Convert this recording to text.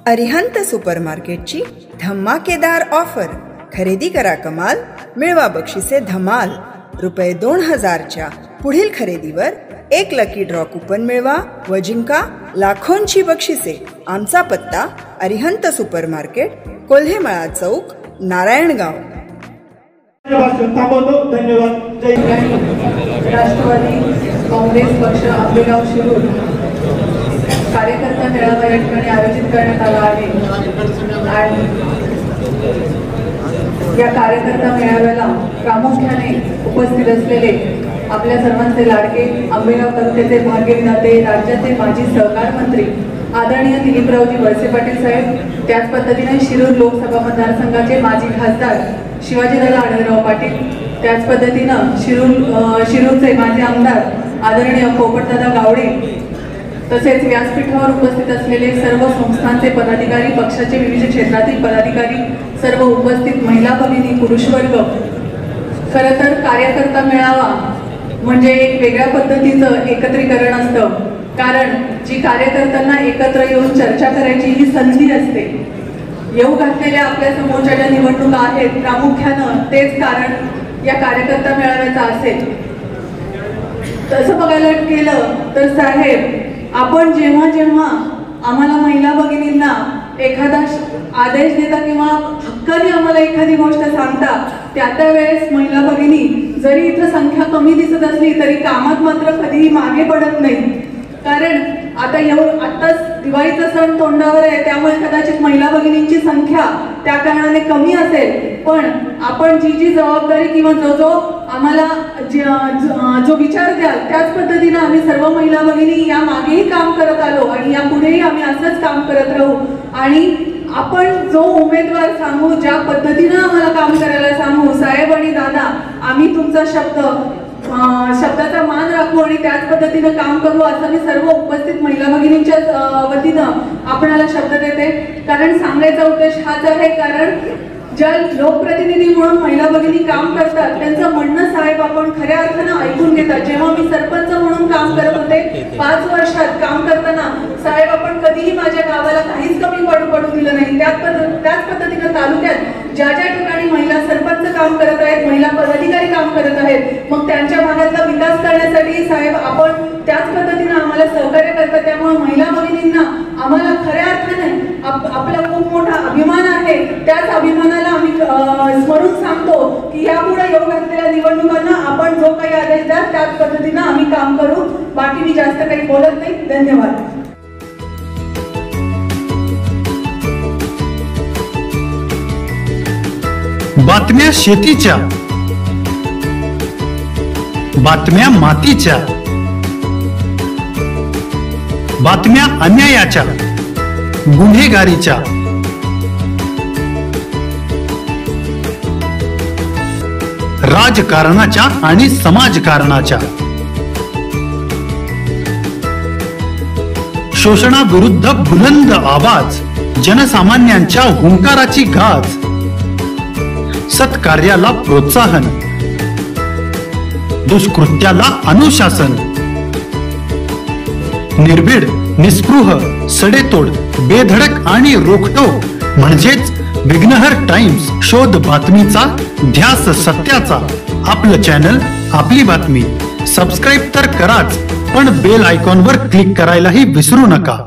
अरिहंत सुपरमार्केटची धमाकेदार ऑफर. खरेदी करा कमाल, मिळवा बक्षिसे धमाल. ₹2000च्या पुढील खरेदीवर 1 लकी ड्रॉ कुपन मिळवा व जिंका लाखोंची बक्षिसे. आमचा पत्ता अरिहंत सुपरमार्केट, कोल्हेमळा चौक, नारायणगाव. राष्ट्रवादी काँग्रेस पक्ष आंबेगाव शिरूर कार्यकर्ता मेळावा या ठिकाणी आयोजित करण्यात आला आहे आणि या कार्यकर्ता मेळाव्याला प्रामुख्याने उपस्थित असलेले आपल्या सर्वांचे लाडके आंबेगाव तालुक्याचे भाग्यविधाते, राज्याचे माजी सहकार मंत्री आदरणीय दिलीपरावजी वळसे पाटील साहेब, त्याच पद्धतीने शिरूर लोकसभा मतदारसंघाचे माजी खासदार शिवाजीदादा आढळराव पाटील, त्याच पद्धतीनं शिरूरचे माजी आमदार आदरणीय पोपटदादा गावडे, तसेच व्यासपीठावर उपस्थित असलेले सर्व संस्थांचे पदाधिकारी, पक्षाचे विविध क्षेत्रातील पदाधिकारी, सर्व उपस्थित महिला भगिनी, पुरुष वर्ग. खरं तर कार्यकर्ता मेळावा म्हणजे एक वेगळ्या पद्धतीचं एकत्रीकरण असतं, कारण जी कार्यकर्त्यांना एकत्र येऊन चर्चा करायची ही संधी असते. येऊ घातलेल्या आपल्या समोरच्या ज्या निवडणुका आहेत प्रामुख्यानं तेच कारण या कार्यकर्ता मेळाव्याचा असेल. तसं बघायला गेलं तर साहेब, आपण जेव्हा जेव्हा आम्हाला महिला भगिनींना एखादा आदेश देता किंवा हक्काने आम्हाला एखादी गोष्ट सांगता, त्या वेळेस महिला भगिनी जरी इथं संख्या कमी दिसत असली तरी कामात मात्र कधीही मागे पडत नाही. कारण आताच दिवाळीचा सण तोंडावर आहे, त्यामुळे कदाचित महिला भगिनींची संख्या त्या कारणाने कमी असेल, पण आपण जी जबाबदारी किंवा जो आम्हाला जो विचार द्याल त्याच पद्धतीने आम्ही सर्व महिला भगिनी या मागेही काम करत आलो आणि यापुढेही आम्ही असंच काम करत राहू. आणि आपण जो उमेदवार सांगू, ज्या पद्धतीनं आम्हाला काम करायला सांगू, साहेब आणि दादा, आम्ही तुमचा शब्दाचा मान राखू आणि त्याच पद्धतीनं काम करू, असं मी सर्व उपस्थित महिला भगिनींच्या वतीनं आपणाला शब्द देते. कारण सांगायचा उद्देश हाच आहे, कारण ज्या लोकप्रतिनिधी म्हणून महिला भगिनी काम करतात त्यांचं म्हणणं साहेब आपण खऱ्या अर्थानं ऐकून घेतात. जेव्हा मी सरपंच म्हणून काम करत होते 5 वर्षात काम करताना साहेब आपण कधीही माझ्या गावाला काहीच कमी पडू दिलं नाही. त्याच पद्धतीनं तालुक्यात ज्या ठिकाणी महिला सरपंच काम करत आहेत, महिला पदाधिकारी काम करत आहेत, मग त्यांच्या भागातला विकास करण्यासाठी साहेब आपण त्याच पद्धतीनं आम्हाला सहकार्य करतात. त्यामुळे महिला भगिनींना आम्हाला खऱ्या अर्थाने आपला खूप मोठा अभिमान आहे. त्याच अभिमानाला आम्ही स्मरून सांगतो की यापुढे येऊ घातलेल्या निवडणुकांना आपण जो काही आदेश द्याल त्याच पद्धतीनं आम्ही काम करू. बाकी मी जास्त काही बोलत नाही. धन्यवाद. बातम्या शेतीच्या, बातम्या मातीच्या, बातम्या अन्यायाच्या, गुन्हेगारीच्या, राजकारणाच्या आणि समाजकारणाच्या, शोषणाविरुद्ध बुलंद आवाज, जनसामान्यांच्या हुंकाराची गाज, सत्कार्याला प्रोत्साहन, दुष्कृत्याला अनुशासन, निर्भीड, निस्पृह, सडेतोड, बेधडक आणि रोखटोक म्हणजेच विघ्नहर टाइम्स. शोध बातमीचा, ध्यास सत्याचा. आपलं चॅनल, आपली बातमी. सबस्क्राईब तर कराच, पण बेल आयकॉनवर क्लिक करायलाही विसरू नका.